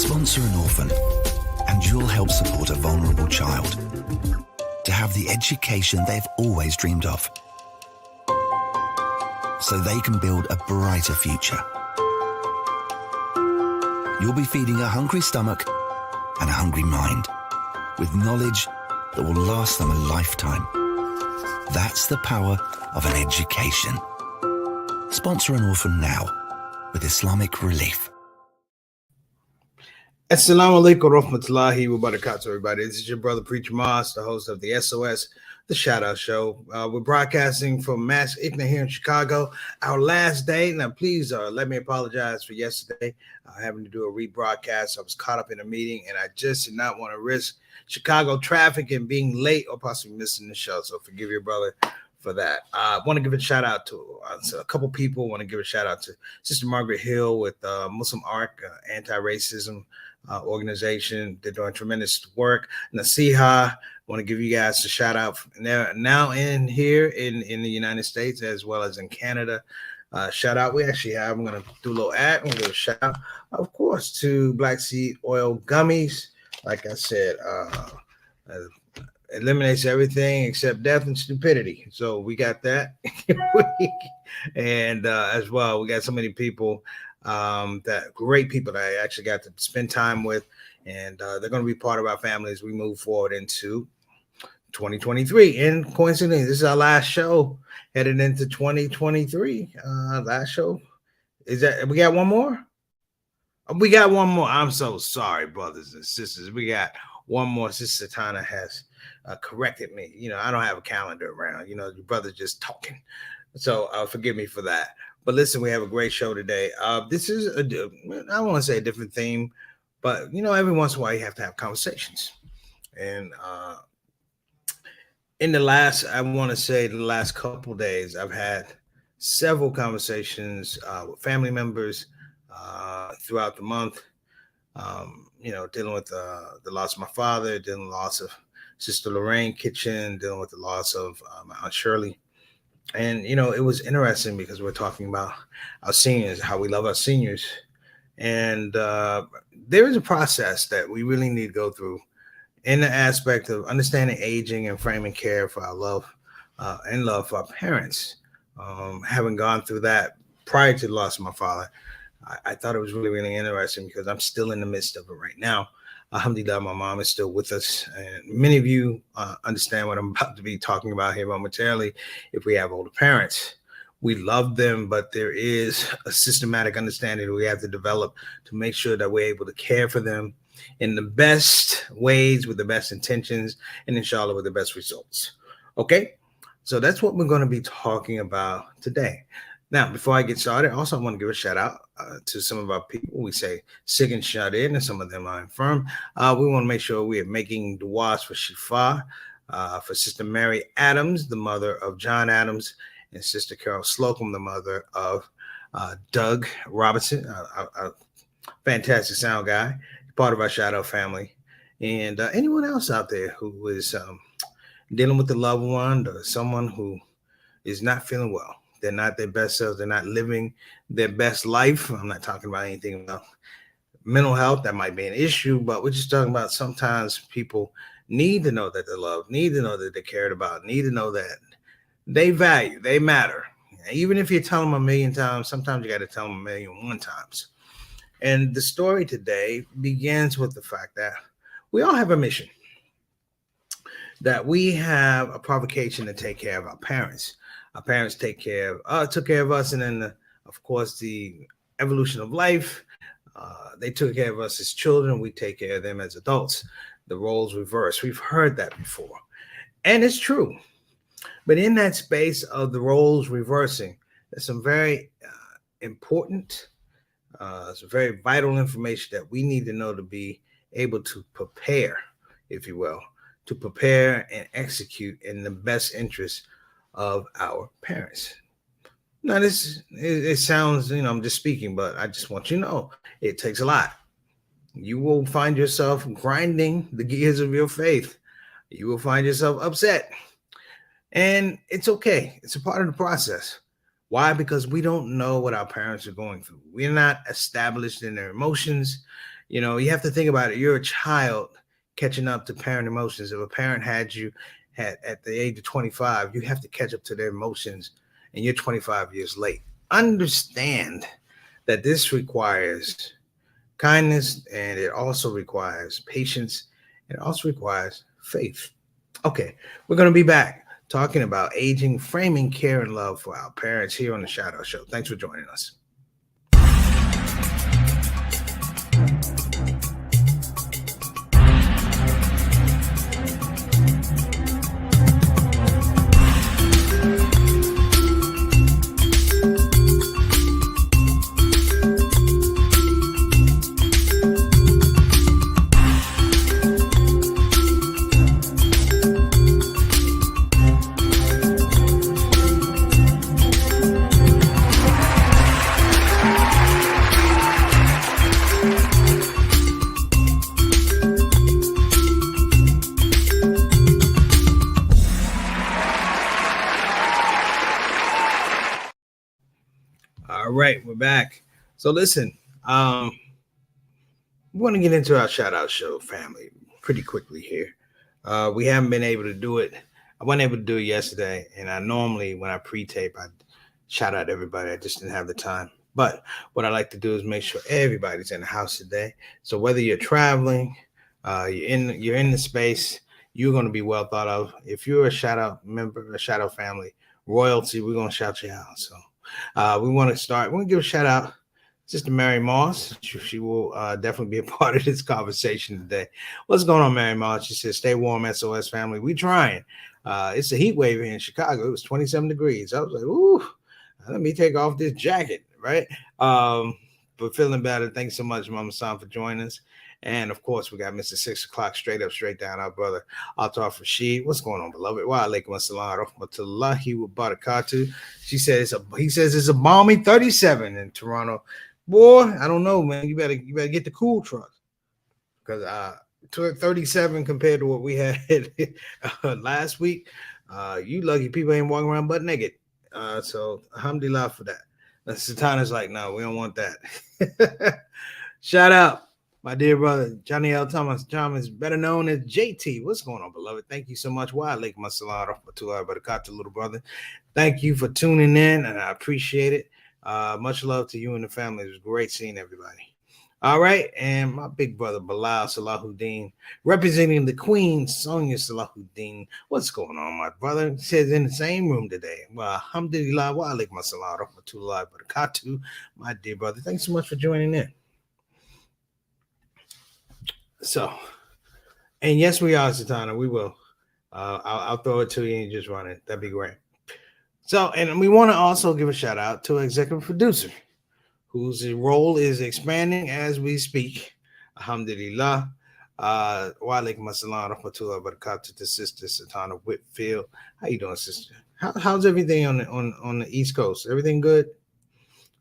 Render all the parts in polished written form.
Sponsor an orphan, and you'll help support a vulnerable child to have the education they've always dreamed of, so they can build a brighter future. You'll be feeding a hungry stomach and a hungry mind with knowledge that will last them a lifetime. That's the power of an education. Sponsor an orphan now with Islamic Relief. Assalamu alaikum rahmatullahi wa barakatuh, everybody. This is your brother Preacher Moss, the host of the SOS, the Shout Out Show. We're broadcasting from Mass ICNA here in Chicago. Our last day. Now, please let me apologize for yesterday having to do a rebroadcast. I was caught up in a meeting, and I just did not want to risk Chicago traffic and being late or possibly missing the show. So forgive your brother for that. I want to give a shout out to a couple people. I want to give a shout out to Sister Margaret Hill with Muslim Arc Anti-Racism organization. They're doing tremendous work. Nasiha, want to give you guys a shout out. They're now in here in the United States as well as in Canada. Shout out. I'm going to do a little ad. I'm going to give a shout out, of course, to Black Seed Oil Gummies. Like I said, eliminates everything except death and stupidity. So we got that. And as well, we got so many people, that great people that I actually got to spend time with, and they're going to be part of our family as we move forward into 2023. And coincidentally, this is our last show headed into 2023. Last show. Is that we got one more? We got one more. I'm so sorry, brothers and sisters. We got one more. Sister Tana has corrected me. I don't have a calendar around. Your brother's just talking. So forgive me for that. But listen, we have a great show today. This is, I don't want to say a different theme, but, every once in a while you have to have conversations. And the last couple days, I've had several conversations with family members throughout the month, dealing with the loss of my father, dealing with the loss of Sister Lorraine Kitchen, dealing with the loss of my Aunt Shirley. And, it was interesting because we're talking about our seniors, how we love our seniors. And there is a process that we really need to go through in the aspect of understanding aging and framing care for our love and love for our parents. Having gone through that prior to the loss of my father, I thought it was really, really interesting because I'm still in the midst of it right now. Alhamdulillah, my mom is still with us. And many of you understand what I'm about to be talking about here momentarily. If we have older parents, we love them, but there is a systematic understanding that we have to develop to make sure that we're able to care for them in the best ways, with the best intentions, and inshallah, with the best results. Okay? So that's what we're going to be talking about today. Now, before I get started, also I want to give a shout out to some of our people. We say sick and shut in, and some of them are infirm. We want to make sure we are making du'as for Shifa, for Sister Mary Adams, the mother of John Adams, and Sister Carol Slocum, the mother of Doug Robinson, a fantastic sound guy, part of our shout out family. And anyone else out there who is dealing with a loved one or someone who is not feeling well. They're not their best selves. They're not living their best life. I'm not talking about anything about mental health. That might be an issue, but we're just talking about sometimes people need to know that they're loved, need to know that they're cared about, need to know that they value, they matter. Even if you tell them a million times, sometimes you got to tell them 1,000,001 times. And the story today begins with the fact that we all have a mission, that we have a provocation to take care of our parents. Our parents took care of us, and then, of course, the evolution of life. They took care of us as children. We take care of them as adults. The roles reverse. We've heard that before, and it's true. But in that space of the roles reversing, there's some very important, some very vital information that we need to know to be able to prepare, if you will, to prepare and execute in the best interest of our parents. Now, it sounds, I'm just speaking, but I just want you to know it takes a lot. You will find yourself grinding the gears of your faith. You will find yourself upset. And it's okay. It's a part of the process. Why? Because we don't know what our parents are going through. We're not established in their emotions. You have to think about it. You're a child catching up to parent emotions. If a parent had at the age of 25, you have to catch up to their emotions, and you're 25 years late. Understand that this requires kindness, and it also requires patience, and it also requires faith. Okay, we're going to be back talking about aging, framing care and love for our parents here on the ShOUT Show. Thanks for joining us. All right, we're back. So listen, we want to get into our ShOUT Show family pretty quickly here. We haven't been able to do it. I wasn't able to do it yesterday, and I normally, when I pre-tape, I shout out everybody. I just didn't have the time. But what I like to do is make sure everybody's in the house today. So whether you're traveling, you're in the space, you're going to be well thought of. If you're a ShOUT member, a ShOUT family, royalty, we're going to shout you out. So we want to start. We're going to give a shout out Sister Mary Moss. She will definitely be a part of this conversation today. What's going on, Mary Moss? She says, stay warm, SOS family. We trying. It's a heat wave here in Chicago. It was 27 degrees. I was like, ooh, let me take off this jacket, right? But feeling better. Thanks so much, Mama San, for joining us. And of course, we got Mr. 6 o'clock, straight up, straight down, our brother, Atar Rashid. What's going on, beloved? Wa alaikum assalam rahmatullahi wa barakatuh. He says it's a balmy 37 in Toronto. Boy, I don't know, man. You better get the cool truck, because 37 compared to what we had last week. You lucky people ain't walking around butt naked. So alhamdulillah for that. Satana's like, no, we don't want that. Shout out my dear brother Johnny L. Thomas, better known as JT. What's going on, beloved? Thank you so much. Wa alaikum assalam rahmatullahi wa barakatuh, little brother. Thank you for tuning in, and I appreciate it. Much love to you and the family. It was great seeing everybody. All right, and my big brother Bilal Salahuddin, representing the Queen Sonia Salahuddin. What's going on, my brother? He says in the same room today. Well, alhamdulillah, wa alaikum assalam rahmatullahi wa barakatuh, my dear brother. Thanks so much for joining in. So, and yes, we are, Satana. We will. I'll throw it to you and just run it. That'd be great. So, and we want to also give a shout out to executive producer, whose role is expanding as we speak. Alhamdulillah. Wa alaikum assalam rahmatullahi wa barakatuh to Sister Satana Whitfield. How you doing, sister? How's everything on the East Coast? Everything good?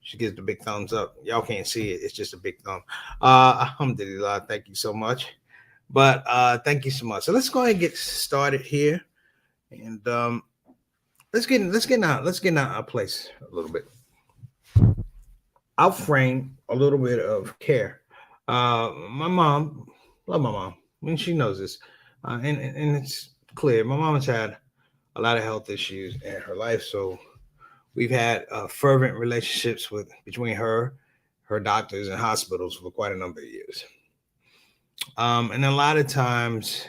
She gives the big thumbs up. Y'all can't see it. It's just a big thumb. Alhamdulillah. Thank you so much. But thank you so much. So let's go ahead and get started here. And let's get out our place a little bit. I'll frame a little bit of care. My mom, love my mom. I mean, she knows this. And it's clear. My mom has had a lot of health issues in her life. So we've had fervent relationships between her doctors and hospitals for quite a number of years. And a lot of times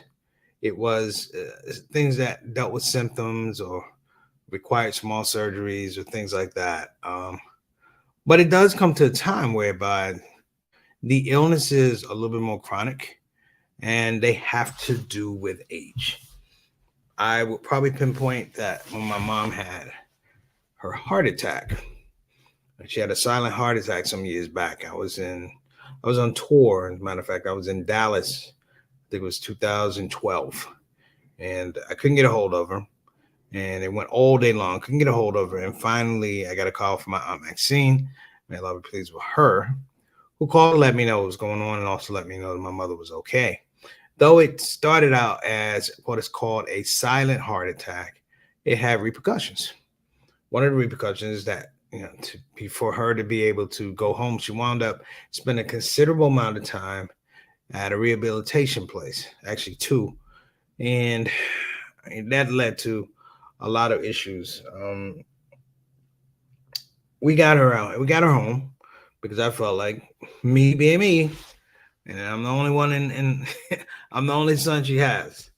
it was things that dealt with symptoms or required small surgeries or things like that. But it does come to a time whereby the illness is a little bit more chronic and they have to do with age. I would probably pinpoint that when my mom had her heart attack. She had a silent heart attack some years back. I was on tour. As a matter of fact, I was in Dallas. I think it was 2012. And I couldn't get a hold of her. And it went all day long. Couldn't get a hold of her. And finally, I got a call from my Aunt Maxine. May Allah be pleased with her, who called to let me know what was going on and also let me know that my mother was okay. Though it started out as what is called a silent heart attack, it had repercussions. One of the repercussions is that, for her to be able to go home, she wound up spending a considerable amount of time at a rehabilitation place, actually two, and that led to a lot of issues. We got her out. We got her home because I felt like, me being me, and I'm the only one in I'm the only son she has.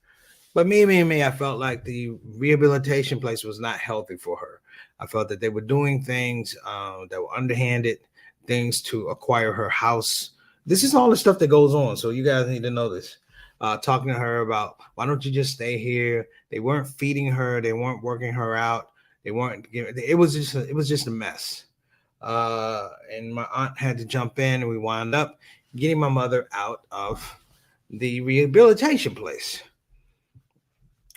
But me, I felt like the rehabilitation place was not healthy for her. I felt that they were doing things that were underhanded, things to acquire her house. This is all the stuff that goes on. So you guys need to know this. Talking to her about, why don't you just stay here? They weren't feeding her. They weren't working her out. They weren't giving. It was just a mess. And my aunt had to jump in, and we wound up getting my mother out of the rehabilitation place.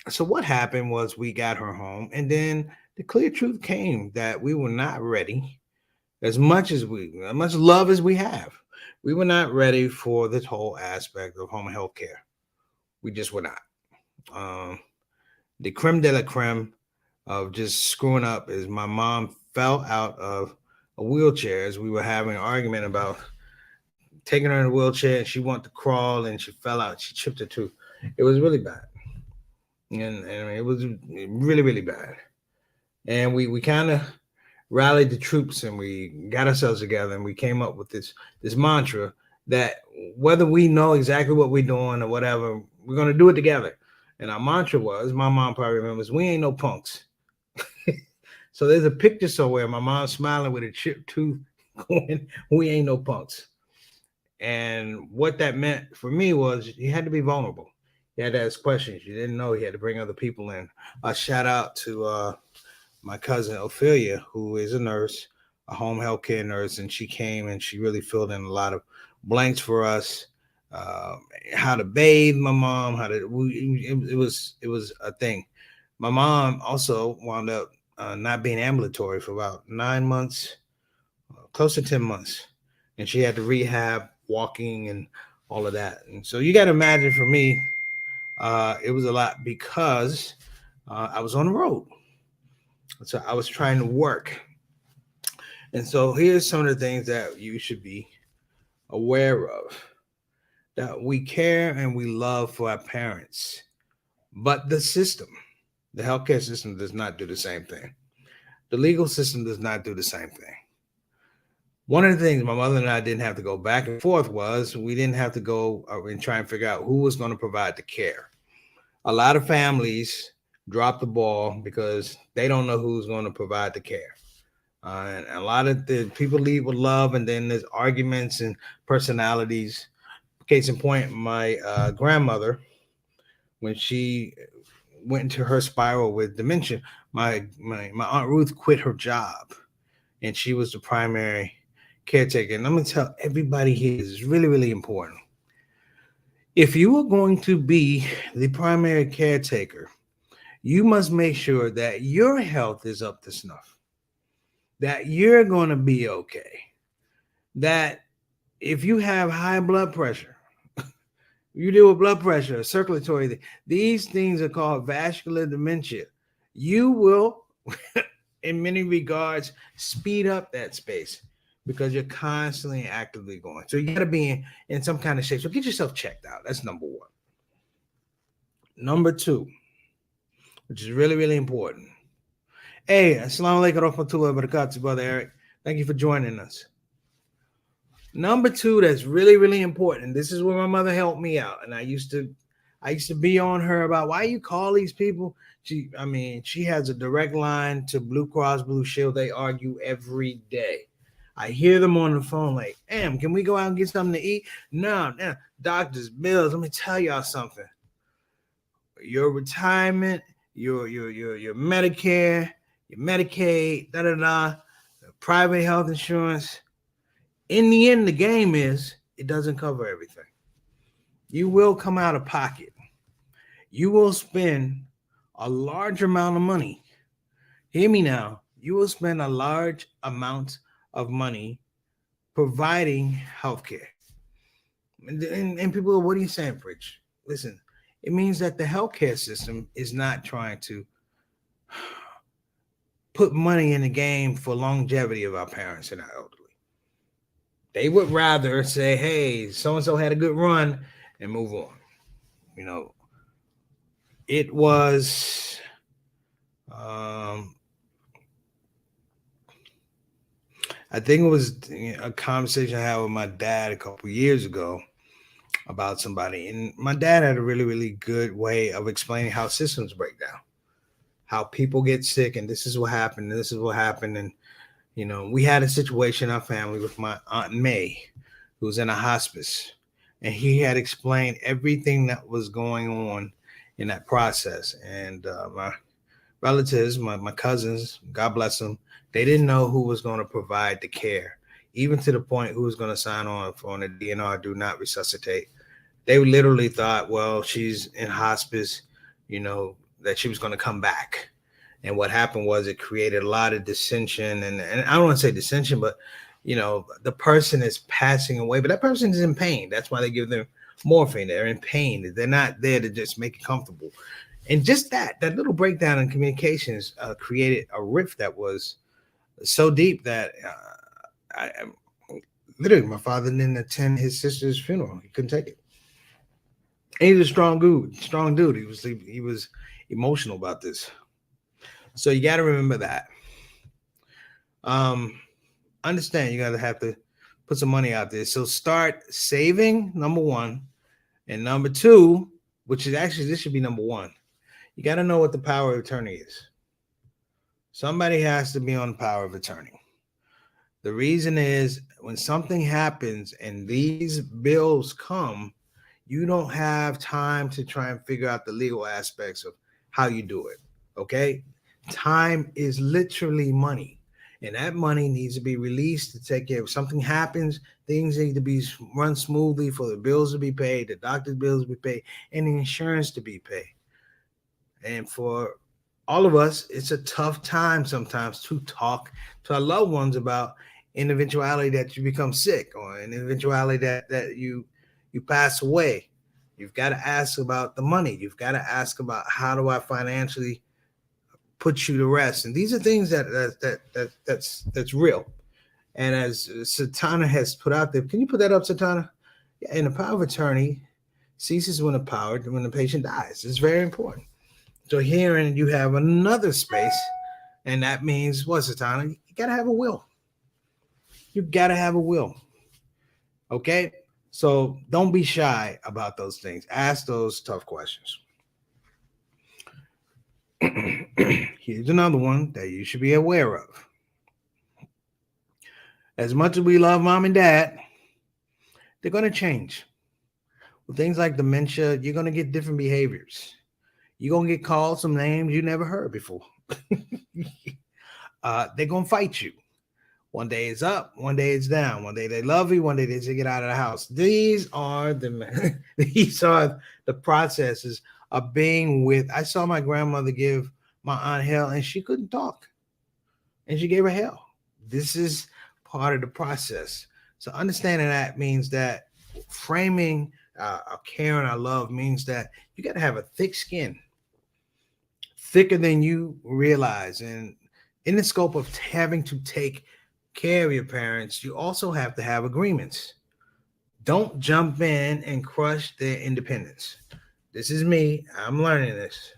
So what happened was we got her home, and then the clear truth came that we were not ready. As much love as we have, we were not ready for this whole aspect of home health care. We just were not. Um, the creme de la creme of just screwing up is my mom fell out of a wheelchair as we were having an argument about taking her in a wheelchair, and she wanted to crawl, and she fell out. She chipped her tooth. It was really bad, and it was really, really bad. And we kind of rallied the troops, and we got ourselves together, and we came up with this mantra that whether we know exactly what we're doing or whatever, we're gonna do it together. And our mantra was, my mom probably remembers, we ain't no punks. So there's a picture somewhere, my mom smiling with a chipped tooth, going, we ain't no punks. And what that meant for me was you had to be vulnerable. You had to ask questions. You didn't know. You had to bring other people in. A shout out to my cousin Ophelia, who is a nurse, a home health care nurse, and she came and she really filled in a lot of blanks for us. How to bathe my mom, it was a thing. My mom also wound up not being ambulatory for about 9 months, close to 10 months, and she had to rehab, walking, and all of that. And so you got to imagine, for me, it was a lot because I was on the road. So I was trying to work. And so here's some of the things that you should be aware of. That we care and we love for our parents, but the healthcare system does not do the same thing. The legal system does not do the same thing. One of the things my mother and I didn't have to go back and forth was we didn't have to go and try and figure out who was going to provide the care. A lot of families drop the ball because they don't know who's going to provide the care. And a lot of the people lead with love, and then there's arguments and personalities. Case in point, my grandmother, when she went into her spiral with dementia, my Aunt Ruth quit her job, and she was the primary caretaker. And I'm going to tell everybody here, this is really, really important. If you are going to be the primary caretaker, you must make sure that your health is up to snuff, that you're going to be okay, that if you have high blood pressure, you deal with blood pressure, circulatory, these things are called vascular dementia. You will, in many regards, speed up that space because you're constantly actively going. So you got to be in some kind of shape. So get yourself checked out. That's number one. Number two, which is really, really important. Hey, assalamu alaikum warahmatullahi wabarakatuh, Brother Eric. Thank you for joining us. Number two, that's really, really important. This is where my mother helped me out. And I used to be on her about, why you call these people? She has a direct line to Blue Cross Blue Shield. They argue every day. I hear them on the phone like, can we go out and get something to eat? No, doctors, bills. Let me tell y'all something. Your retirement, your Medicare, your Medicaid, private health insurance. In the end, the game is it doesn't cover everything. You will come out of pocket. You will spend a large amount of money. Hear me now. You will spend a large amount of money providing healthcare. And people go, what are you saying, Pritch? Listen, it means that the healthcare system is not trying to put money in the game for longevity of our parents and our elderly. They would rather say, hey, so-and-so had a good run and move on. You know, it was I think it was a conversation I had with my dad a couple years ago about somebody. And my dad had a really, really good way of explaining how systems break down, how people get sick, and this is what happened, and this is what happened. And, you know, we had a situation in our family with my Aunt May, who was in a hospice. And he had explained everything that was going on in that process. And my relatives, my cousins, God bless them, they didn't know who was going to provide the care, even to the point who was going to sign on for the DNR, do not resuscitate. They literally thought, well, she's in hospice, you know, that she was going to come back. And what happened was it created a lot of dissension. And I don't want to say dissension, but, you know, the person is passing away, but that person is in pain. That's why they give them morphine. They're in pain. They're not there to just make it comfortable. And just that little breakdown in communications created a rift that was so deep that I literally, my father didn't attend his sister's funeral. He couldn't take it. And he was a strong dude. He was emotional about this. So you got to remember that. Understand you got to have to put some money out there. So start saving, number one. And number two, which is actually, this should be number one. You got to know what the power of attorney is. Somebody has to be on power of attorney. The reason is when something happens and these bills come, you don't have time to try and figure out the legal aspects of how you do it. Okay? Time is literally money. And that money needs to be released to take care of. Something happens, things need to be run smoothly for the bills to be paid, the doctor's bills to be paid, and the insurance to be paid. And for all of us, it's a tough time sometimes to talk to our loved ones about an eventuality that you become sick or an eventuality that you pass away. You've got to ask about the money. You've got to ask about how do I financially put you to rest. And these are things that's real. And as Satana has put out there, can you put that up, Satana? Yeah, and the power of attorney ceases when the patient dies. It's very important. So herein you have another space, and that means what, Satana? You got to have a will. You got to have a will. Okay? So don't be shy about those things. Ask those tough questions. Here's another one that you should be aware of. As much as we love mom and dad, they're going to change. With things like dementia, you're going to get different behaviors. You're going to get called some names you never heard before. They're going to fight you. One day it's up, one day it's down. One day they love you, one day they say get out of the house. These are the processes of being with. I saw my grandmother give my aunt hell, and she couldn't talk. And she gave her hell. This is part of the process. So understanding that means that framing our care and our love means that you got to have a thick skin, thicker than you realize. And in the scope of having to take care of your parents, you also have to have agreements. Don't jump in and crush their independence. This is me. I'm learning this.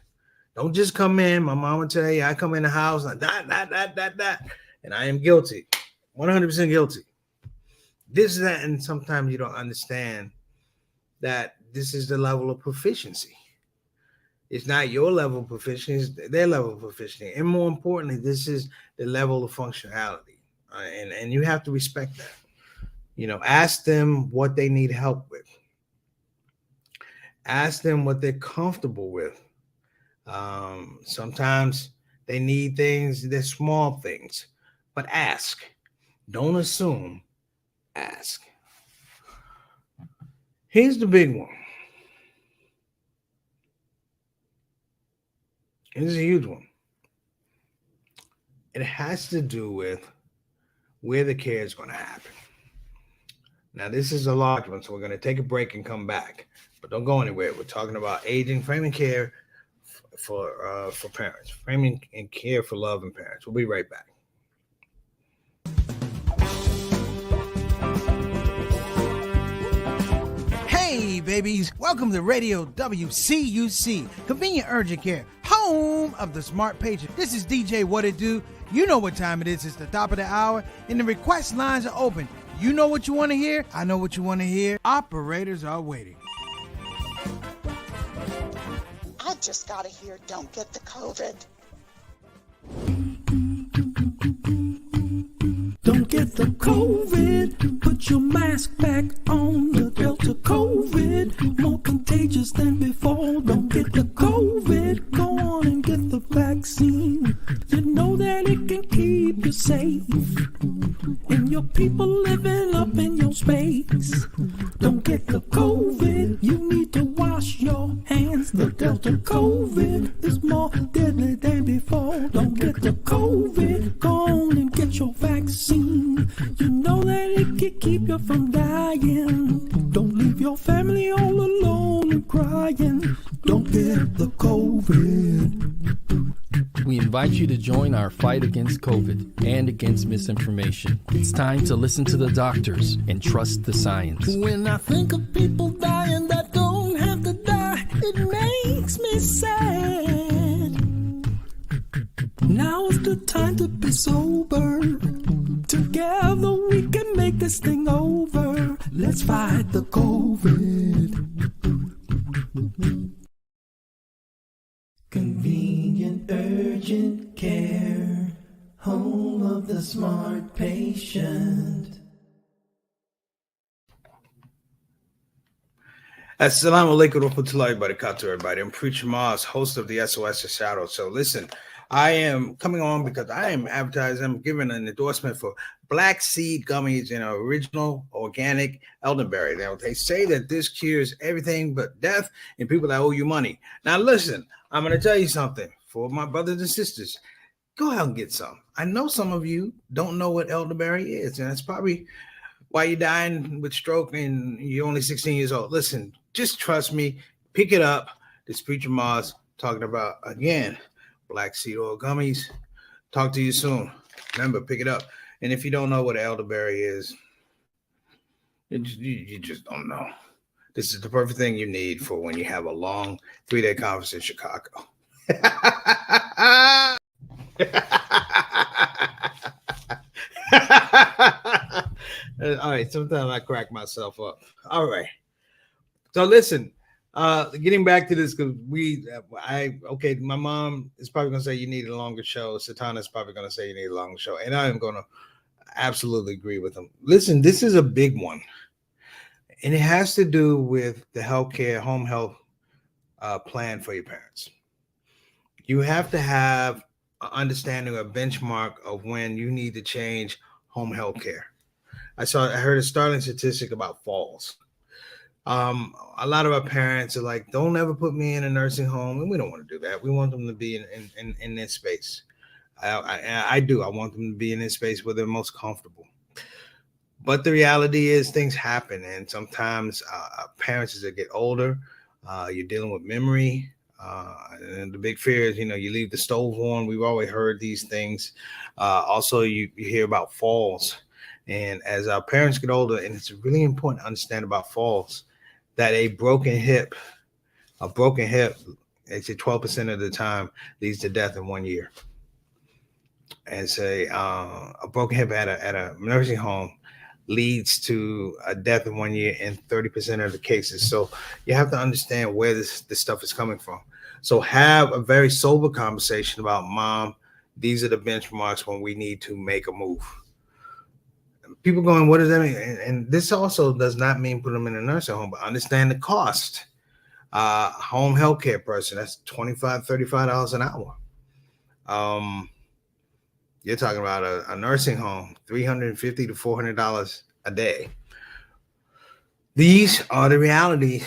Don't just come in. My mom would tell you, I come in the house, like, that. And I am guilty. 100% guilty. This, that, and sometimes you don't understand that this is the level of proficiency. It's not your level of proficiency, it's their level of proficiency. And more importantly, this is the level of functionality. And you have to respect that. You know, ask them what they need help with. Ask them what they're comfortable with. Sometimes they need things, they're small things, but ask. Don't assume, ask. Here's the big one. This is a huge one. It has to do with where the care is going to happen. Now, this is a large one, so we're going to take a break and come back. But don't go anywhere. We're talking about aging, framing care for parents, framing and care for love and parents. We'll be right back. babies. Welcome to Radio WCUC, Convenient Urgent Care, home of the smart patient. This is DJ What It Do. You know what time it is. It's the top of the hour, and the request lines are open. You know what you want to hear. I know what you want to hear. Operators are waiting. I just got to hear Don't Get the COVID. Don't get the COVID. Put your mask back on. The Delta COVID, more contagious than before. Don't get the COVID. Go on and get the vaccine. You know that it can keep you safe, and your people living up in your space. Don't get the COVID. You need to wash your hands. The Delta COVID is more deadly than before. Don't get the COVID. Go on and get your vaccine. You know that it can keep you from dying. Don't leave your family all alone and crying. Don't get the COVID. We invite you to join our fight against COVID and against misinformation. It's time to listen to the doctors and trust the science. When I think of people dying that don't have to die, it makes me sad. Now is the time to be sober. Together we can make this thing over. Let's fight the COVID. Convenient urgent care, home of the smart patient. Assalamu alaikum wa rahmatullahi wa barakatuh, everybody. I'm Preacher Mars, host of the SOS of ShOUT. So listen, I am coming on because I am advertising, I'm giving an endorsement for black seed gummies and original organic elderberry. Now, they say that this cures everything but death and people that owe you money. Now, listen, I'm going to tell you something for my brothers and sisters. Go out and get some. I know some of you don't know what elderberry is, and that's probably why you're dying with stroke and you're only 16 years old. Listen, just trust me. Pick it up. This Preacher Mars talking about, again, black seed oil gummies. Talk to you soon. Remember, pick it up. And if you don't know what elderberry is, you just don't know. This is the perfect thing you need for when you have a long 3-day conference in Chicago. All right, sometimes I crack myself up. All right. So listen, getting back to this, because my mom is probably going to say you need a longer show. Satana is probably going to say you need a longer show. And I am going to absolutely agree with them. Listen, this is a big one. And it has to do with the healthcare, home health plan for your parents. You have to have an understanding, a benchmark of when you need to change home health care. I heard a startling statistic about falls. A lot of our parents are like, don't ever put me in a nursing home. And we don't want to do that. We want them to be in this space. I do. I want them to be in this space where they're most comfortable. But the reality is things happen. And sometimes parents, as they get older, you're dealing with memory. And the big fear is, you leave the stove on. We've always heard these things. Also, you hear about falls. And as our parents get older, and it's really important to understand about falls, that a broken hip, actually 12% of the time leads to death in 1 year. And say a broken hip at a nursing home leads to a death in 1 year in 30% of the cases. So you have to understand where this stuff is coming from. So have a very sober conversation about, Mom, these are the benchmarks when we need to make a move. People going, what does that mean? And this also does not mean put them in a nursing home, but understand the cost. Home healthcare person, that's $25, $35 an hour. You're talking about a nursing home, $350 to $400 a day. These are the realities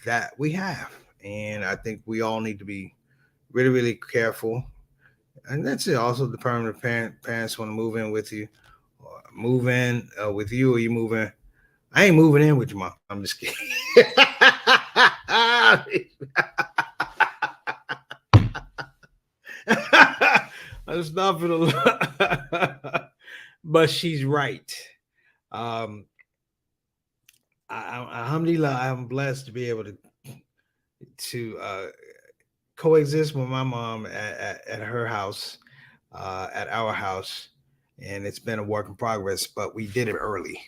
that we have. And I think we all need to be really, really careful. And that's it. Also, the permanent parents want to move in with you, or move in with you, or you move in. I ain't moving in with you, Mom. I'm just kidding. I'm stopping a lot. But she's right. I Alhamdulillah, I'm blessed to be able to coexist with my mom at her house, at our house, and it's been a work in progress. But we did it early,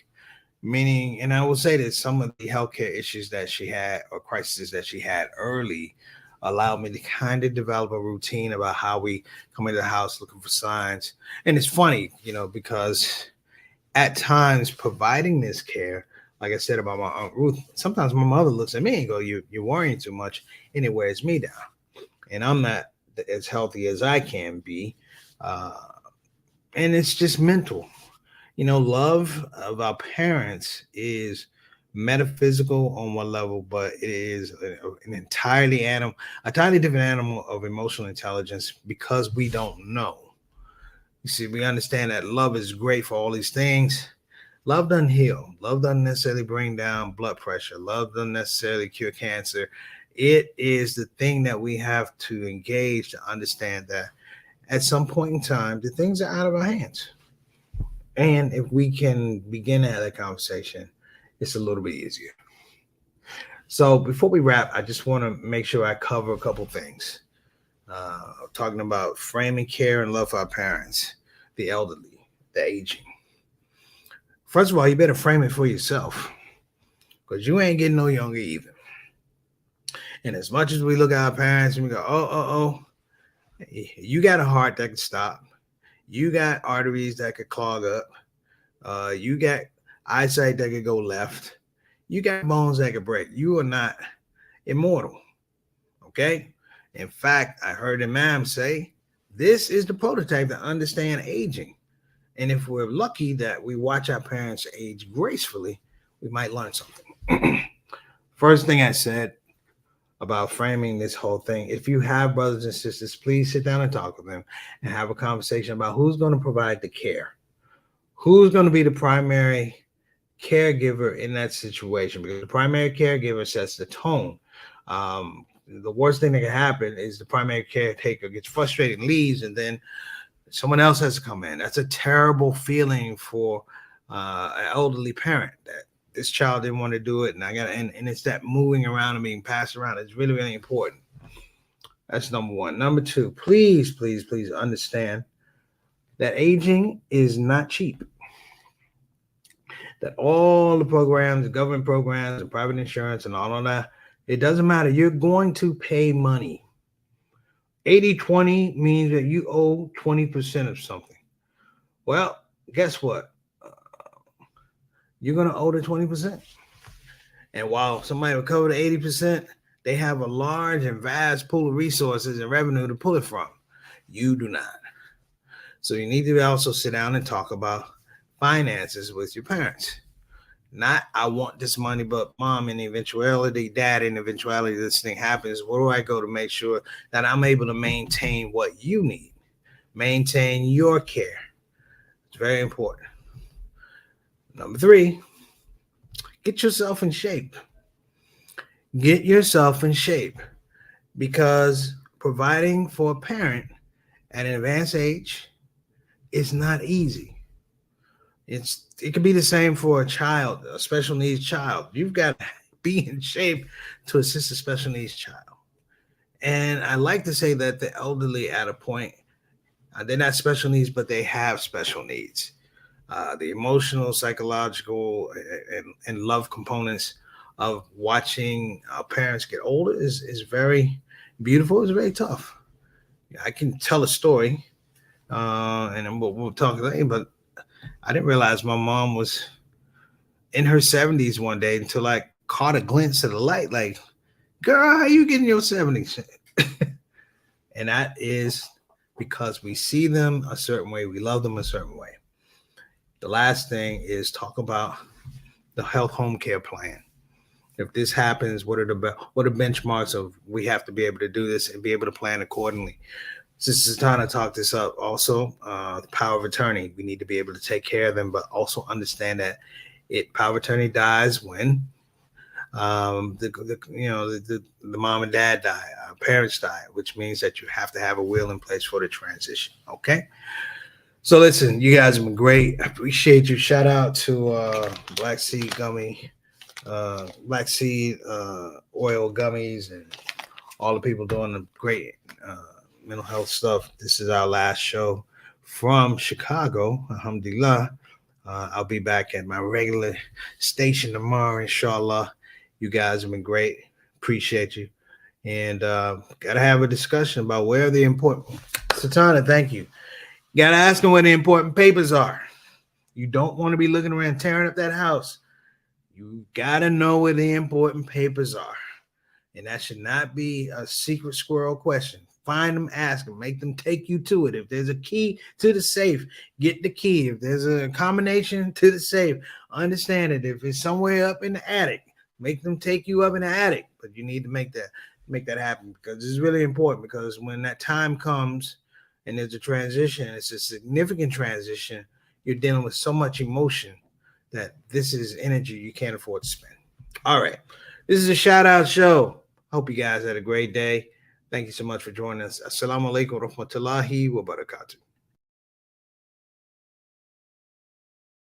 meaning, and I will say that some of the healthcare issues that she had or crises that she had early allowed me to kind of develop a routine about how we come into the house looking for signs. And it's funny, because at times providing this care, like I said about my Aunt Ruth, sometimes my mother looks at me and go, you're worrying too much, and it wears me down. And I'm not as healthy as I can be. And it's just mental. Love of our parents is metaphysical on one level, but it is an entirely different animal of emotional intelligence because we don't know. You see, we understand that love is great for all these things. Love doesn't heal. Love doesn't necessarily bring down blood pressure. Love doesn't necessarily cure cancer. It is the thing that we have to engage to understand that at some point in time, the things are out of our hands. And if we can begin to have that conversation, it's a little bit easier. So before we wrap, I just want to make sure I cover a couple things. Talking about framing care and love for our parents, the elderly, the aging. First of all, you better frame it for yourself because you ain't getting no younger either. And as much as we look at our parents and we go, you got a heart that can stop. You got arteries that could clog up. You got eyesight that could go left. You got bones that could break. You are not immortal. Okay? In fact, I heard Imam say, this is the prototype to understand aging. And if we're lucky that we watch our parents age gracefully, we might learn something. First thing I said about framing this whole thing, if you have brothers and sisters, please sit down and talk with them and have a conversation about who's going to provide the care. Who's going to be the primary caregiver in that situation? Because the primary caregiver sets the tone. The worst thing that can happen is the primary caretaker gets frustrated and leaves, and then someone else has to come in. That's a terrible feeling for an elderly parent that this child didn't want to do it, and it's that moving around and being passed around. It's really, really important. That's number one. Number two, please, please, please understand that aging is not cheap. That all the programs, the government programs, and private insurance and all of that, it doesn't matter. You're going to pay money. 80-20 means that you owe 20% of something. Well, guess what? You're going to owe the 20%. And while somebody will cover the 80%, they have a large and vast pool of resources and revenue to pull it from. You do not. So you need to also sit down and talk about finances with your parents. Not, I want this money, but mom, in the eventuality, dad, in the eventuality this thing happens, where do I go to make sure that I'm able to maintain what you need? Maintain your care. It's very important. Number three, get yourself in shape. Get yourself in shape, because providing for a parent at an advanced age is not easy. It could be the same for a child, a special needs child. You've got to be in shape to assist a special needs child. And I like to say that the elderly at a point, they're not special needs, but they have special needs. The emotional, psychological, and love components of watching our parents get older is very beautiful. It's very tough. I can tell a story, and we'll talk later, but I didn't realize my mom was in her 70s one day until I caught a glimpse of the light. Like, girl, how you getting your 70s? And that is because we see them a certain way. We love them a certain way. The last thing is talk about the health home care plan. If this happens, what are the benchmarks of we have to be able to do this and be able to plan accordingly? Since it's time to talk this up, also the power of attorney. We need to be able to take care of them, but also understand that power of attorney dies when the mom and dad die, our parents die, which means that you have to have a will in place for the transition. Okay. So listen, you guys have been great. I appreciate you. Shout out to Black Seed Gummy black seed oil gummies, and all the people doing the great mental health stuff. This is our last show from Chicago. Alhamdulillah. I'll be back at my regular station tomorrow, inshallah. You guys have been great. Appreciate you. And gotta have a discussion about where the important Satana, thank you. Gotta ask them where the important papers are. You don't want to be looking around tearing up that house. You gotta know where the important papers are. And that should not be a secret squirrel question. Find them, ask them, make them take you to it. If there's a key to the safe, get the key. If there's a combination to the safe, understand it. If it's somewhere up in the attic, make them take you up in the attic. But you need to make that happen, because it's really important, because when that time comes and there's a transition, it's a significant transition, you're dealing with so much emotion that this is energy you can't afford to spend. All right. This is a shout out show. Hope you guys had a great day. Thank you so much for joining us. Assalamu alaikum wa rahmatullahi wa barakatuh.